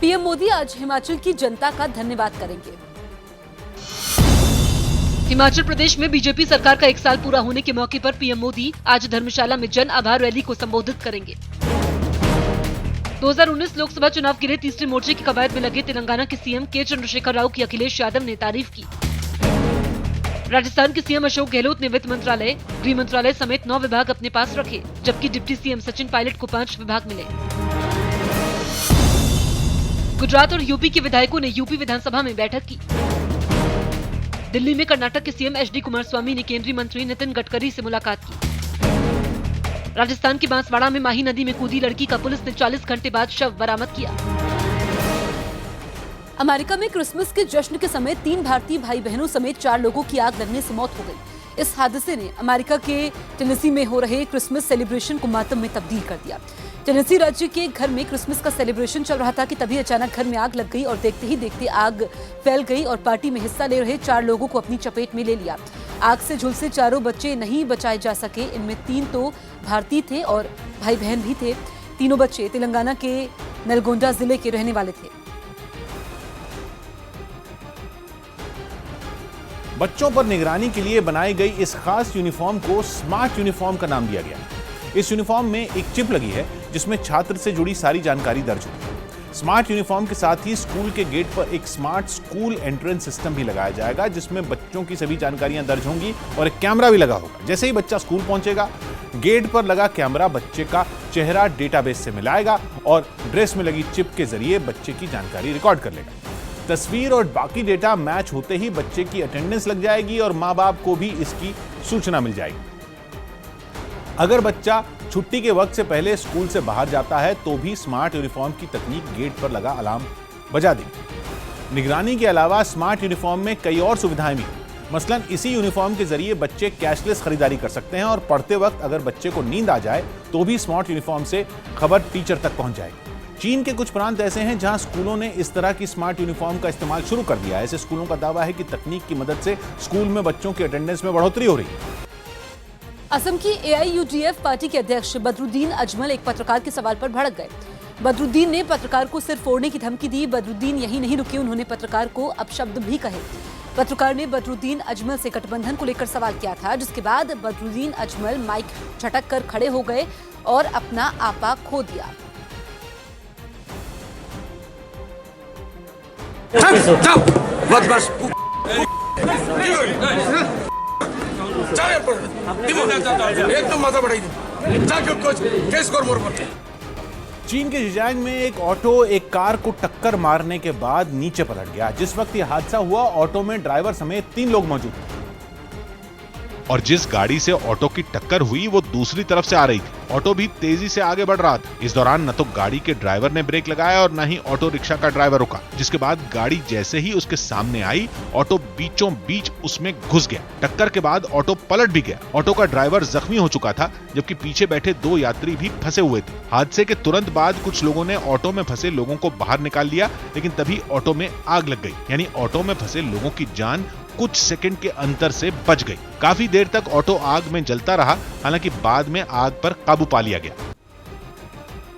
PM Modi आज हिमाचल की जनता का धन्यवाद करेंगे। हिमाचल प्रदेश में बीजेपी सरकार का 1 साल पूरा होने के मौके पर पीएम मोदी आज धर्मशाला में जन आभार रैली को संबोधित करेंगे। 2019 लोकसभा चुनाव के लिए तीसरे मोर्चे की कवायद में लगे तेलंगाना के सीएम के चंद्रशेखर राव की अखिलेश यादव ने तारीफ की। राजस्थान के सीएम अशोक गहलोत ने वित्त मंत्रालय, गृह मंत्रालय समेत 9 विभाग अपने पास रखे, जबकि डिप्टी सीएम सचिन पायलट को 5 विभाग मिले। गुजरात और यूपी के विधायकों ने यूपी विधानसभा में बैठक की। दिल्ली में कर्नाटक के सीएम एचडी कुमारस्वामी ने केंद्रीय मंत्री नितिन गडकरी से मुलाकात की। राजस्थान के बांसवाड़ा में माही नदी में कूदी लड़की का पुलिस ने 40 घंटे बाद शव बरामद किया। अमेरिका में क्रिसमस के जश्न के समय 3 भारतीय भाई बहनों समेत 4 लोगों की आग लगने से मौत हो गई। इस हादसे ने अमेरिका के टेनेसी में हो रहे क्रिसमस सेलिब्रेशन को मातम में तब्दील कर दिया। टेनेसी राज्य के एक घर में क्रिसमस का सेलिब्रेशन चल रहा था कि तभी अचानक घर में आग लग गई और देखते ही देखते आग फैल गई और पार्टी में हिस्सा ले रहे 4 लोगों को अपनी चपेट में ले लिया। आग से झुलसे चारों बच्चे नहीं बचाए जा सके। इनमें 3 तो भारतीय थे और भाई बहन भी थे। तीनों बच्चे तेलंगाना के नलगोंडा जिले के रहने वाले थे। बच्चों पर निगरानी के लिए बनाई गई इस खास यूनिफॉर्म को स्मार्ट यूनिफॉर्म का नाम दिया गया। इस यूनिफॉर्म में एक चिप लगी है जिसमें छात्र से जुड़ी सारी जानकारी दर्ज होगी। स्मार्ट यूनिफॉर्म के साथ ही स्कूल के गेट पर एक स्मार्ट स्कूल एंट्रेंस सिस्टम भी लगाया जाएगा, जिसमें बच्चों की सभी जानकारियां दर्ज होंगी और एक कैमरा भी लगा होगा। जैसे ही बच्चा स्कूल पहुंचेगा, गेट पर लगा कैमरा बच्चे का चेहरा डेटाबेस से मिलाएगा और ड्रेस में लगी चिप के जरिए बच्चे की जानकारी रिकॉर्ड कर लेगा। तस्वीर और बाकी डेटा मैच होते ही बच्चे की अटेंडेंस लग जाएगी और मां बाप को भी इसकी सूचना मिल जाएगी। अगर बच्चा छुट्टी के वक्त से पहले स्कूल से बाहर जाता है तो भी स्मार्ट यूनिफॉर्म की तकनीक गेट पर लगा अलार्म बजा देगी। निगरानी के अलावा स्मार्ट यूनिफॉर्म में कई और सुविधाएं भी हैं। मसलन इसी यूनिफॉर्म के जरिए बच्चे कैशलेस खरीदारी कर सकते हैं और पढ़ते वक्त अगर बच्चे को नींद आ जाए तो भी स्मार्ट यूनिफॉर्म से खबर टीचर तक पहुंच जाएगी। चीन के कुछ प्रांत ऐसे हैं जहां स्कूलों ने इस तरह की स्मार्ट यूनिफॉर्म का इस्तेमाल शुरू कर दिया है। ऐसे स्कूलों का दावा है कि तकनीक की मदद से स्कूल में बच्चों की अटेंडेंस में बढ़ोतरी हो रही है। असम की एआईयूडीएफ पार्टी के अध्यक्ष बदरुद्दीन अजमल एक पत्रकार के सवाल पर भड़क गए। बदरुद्दीन ने पत्रकार को सिर फोड़ने की धमकी दी। बदरुद्दीन यही नहीं रुके, उन्होंने पत्रकार को अपशब्द भी कहे। पत्रकार ने बदरुद्दीन अजमल से गठबंधन को लेकर सवाल किया था, जिसके बाद बदरुद्दीन अजमल माइक झटक कर खड़े हो गए और अपना आपा खो दिया। चीन के जिजांग में एक ऑटो एक कार को टक्कर मारने के बाद नीचे पलट गया। जिस वक्त यह हादसा हुआ, ऑटो में ड्राइवर समेत 3 लोग मौजूद थे और जिस गाड़ी से ऑटो की टक्कर हुई वो दूसरी तरफ से आ रही थी। ऑटो भी तेजी से आगे बढ़ रहा था। इस दौरान न तो गाड़ी के ड्राइवर ने ब्रेक लगाया और न ही ऑटो रिक्शा का ड्राइवर रुका, जिसके बाद गाड़ी जैसे ही उसके सामने आई, ऑटो बीचों बीच उसमें घुस गया। टक्कर के बाद ऑटो पलट भी गया। ऑटो का ड्राइवर जख्मी हो चुका था, जबकि पीछे बैठे 2 यात्री भी फंसे हुए थे। हादसे के तुरंत बाद कुछ लोगों ने ऑटो में फंसे लोगों को बाहर निकाल लिया, लेकिन तभी ऑटो में आग लग गई। यानी ऑटो में फंसे लोगों की जान कुछ सेकंड के अंतर से बच गई। काफी देर तक ऑटो आग में जलता रहा, हालांकि बाद में आग पर काबू पा लिया गया।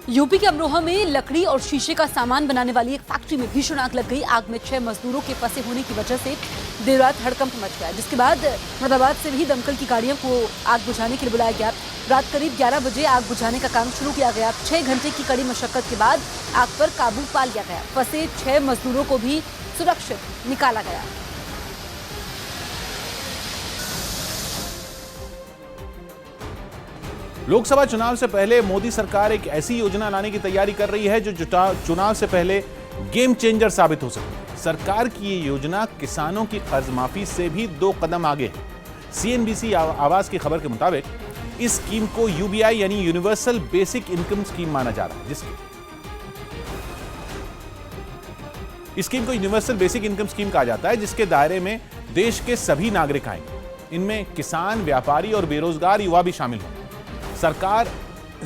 यूपी के अमरोहा में लकड़ी और शीशे का सामान बनाने वाली एक फैक्ट्री में भीषण आग लग गई। आग में 6 मजदूरों के फंसे होने की वजह से देर रात हड़कंप मच गया, जिसके बाद मुरादाबाद से भी दमकल की गाड़ियों को आग बुझाने के लिए बुलाया गया। रात करीब 11 बजे आग बुझाने का काम शुरू किया गया। 6 घंटे की कड़ी मशक्कत के बाद आग पर काबू पा लिया गया। फंसे 6 मजदूरों को भी सुरक्षित निकाला गया। लोकसभा चुनाव से पहले मोदी सरकार एक ऐसी योजना लाने की तैयारी कर रही है जो चुनाव से पहले गेम चेंजर साबित हो सकती है। सरकार की ये योजना किसानों की कर्ज माफी से भी 2 कदम आगे है। सीएनबीसी आवाज की खबर के मुताबिक इस स्कीम को यूबीआई यानी यूनिवर्सल बेसिक इनकम स्कीम माना जा रहा है। इस स्कीम को यूनिवर्सल बेसिक इनकम स्कीम कहा जाता है, जिसके दायरे में देश के सभी नागरिक आएंगे। इनमें किसान, व्यापारी और बेरोजगार युवा भी शामिल होंगे। सरकार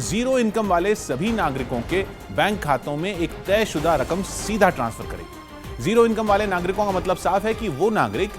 0 इनकम वाले सभी नागरिकों के बैंक खातों में एक तयशुदा रकम सीधा ट्रांसफर करेगी। 0 इनकम वाले नागरिकों का मतलब साफ है कि वो नागरिक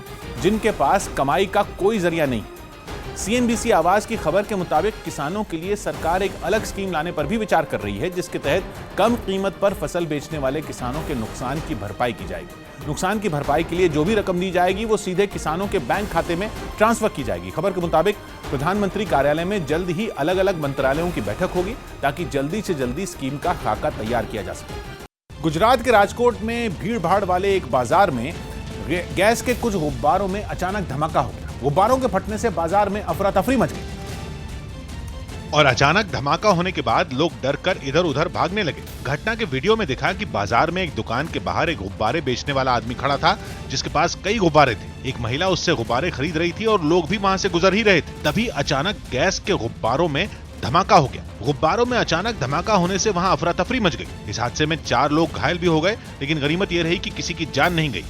जिनके पास कमाई का कोई जरिया नहीं है। CNBC आवाज की खबर के मुताबिक किसानों के लिए सरकार एक अलग स्कीम लाने पर भी विचार कर रही है, जिसके तहत कम कीमत पर फसल बेचने वाले किसानों के नुकसान की भरपाई की जाएगी। नुकसान की भरपाई के लिए जो भी रकम दी जाएगी वो सीधे किसानों के बैंक खाते में ट्रांसफर की जाएगी। खबर के मुताबिक प्रधानमंत्री कार्यालय में जल्द ही अलग अलग मंत्रालयों की बैठक होगी ताकि जल्दी से जल्दी स्कीम का खाका तैयार किया जा सके। गुजरात के राजकोट में भीड़ भाड़ वाले एक बाजार में गैस के कुछ गुब्बारों में अचानक धमाका हो गया। गुब्बारों के फटने से बाजार में अफरा तफरी मच गई और अचानक धमाका होने के बाद लोग डर कर इधर उधर भागने लगे। घटना के वीडियो में दिखा कि बाजार में एक दुकान के बाहर एक गुब्बारे बेचने वाला आदमी खड़ा था, जिसके पास कई गुब्बारे थे। एक महिला उससे गुब्बारे खरीद रही थी और लोग भी वहां से गुजर ही रहे थे। तभी अचानक गैस के गुब्बारों में धमाका हो गया। गुब्बारों में अचानक धमाका होने से वहां अफरा तफरी मच गई। इस हादसे में 4 लोग घायल भी हो गए, लेकिन गनीमत यह रही कि किसी की जान नहीं गई।